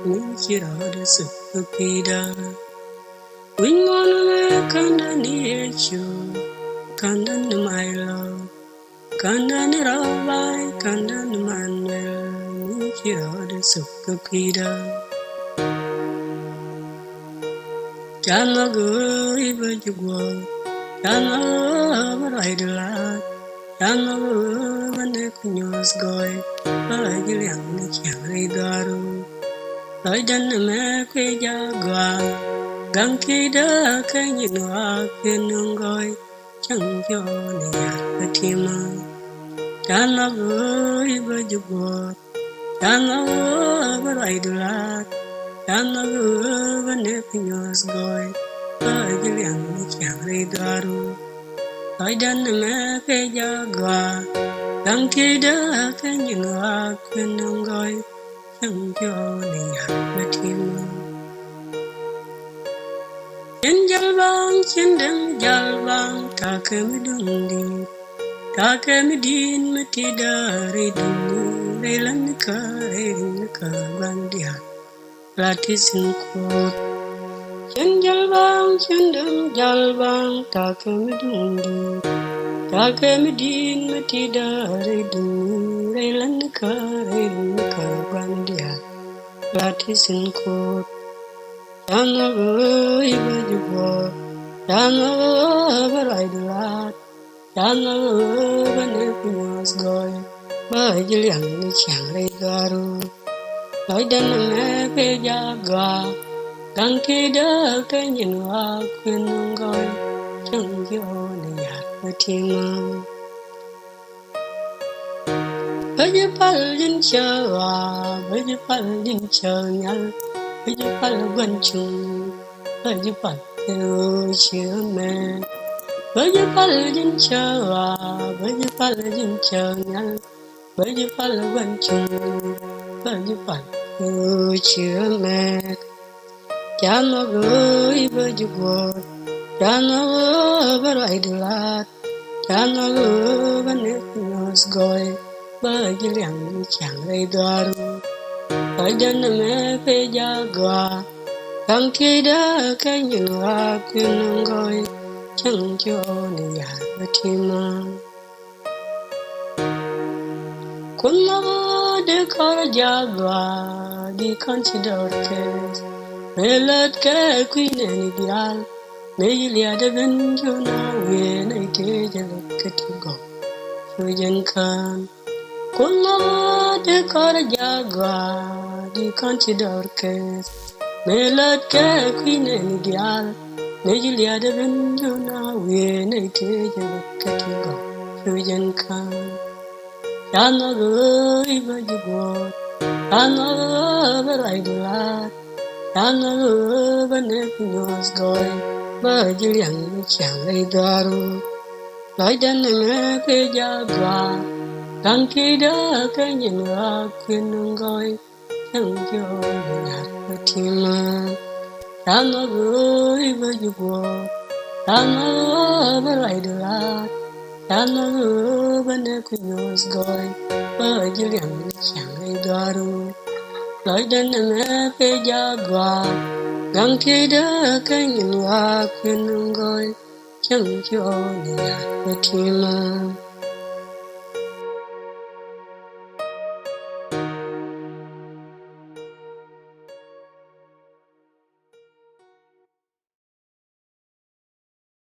Nikirada Supakida Wingoname Kandan Yechu Kandan my love Kandan Rabai Kandan Manuel Nikirada Supakida Jamago Ibajugwa Jamago Raidala Jamago Vanekunyos Goy Bajiliang Nikiaridaru Loidan me kwe jagwa gang kida kanyinwa kwenungoi chang yo ni yatima jana go iba jugo jana go baraidula jana go bane pinyos goi bajiliang ni kyari daru loidan me kwe jagwa gang kida kanyinwa kwenungoi chẳng cho nên hạt tim trên dal vang trên đêm dal vang ta kem dung đi ta kem din mà ti dari dung đây lần cả ban dia là ti sinh cốt trên dal vang trên đêm dal vang ta kem dung đi ta kem din mà ti dari dung đây lần cả ban dia lati sin ko jana go iba jugo jana go baraidula jana go bane pinyos goy bajiliang ni chang garu loidan me pe jaga gang kida kanyinwa kwenungoi chang yo ni yatima Bajipal din chawa, bajipal din chanyal, bajipal banchung, bajipal chame. Bajipal din chawa, bajipal din chanyal, bajipal banchung, bajipal chame. Jana go ibajugo, jana go baraidulat, jana go banepinos goy. Bajiliang chẳng lấy daru ở dân mẹ về jagwa càng khi đã cái nhìn hoa quyên ngồi chẳng cho nên nhàtima quân lo để có jagwa đi con chỉ đầu kề mẹ lết cái quyên này dial mẹ lia để bên cho na về này thế giờ cái thứ gốc rồi dân kan Kulla de kar jagwa di kanchi dorkes melat ke queen ni dial mejilia de benjuna we ne te katigo fujan kan yana go ibajugo yana go baraidula yana go bane pinos goy bajiliang chang daru loidan me pe jagwa càng khi đã cái nhìn hoa khuyên ngồi chẳng cho nhạt tim ta nó gửi với jugo ta nó với lại được ta nó gửi bên đây khuyên ngồi với dưới liền chẳng garu nói đến mẹ về jagwa càng khi đã cái nhìn hoa khuyên ngồi chẳng cho nhạt tim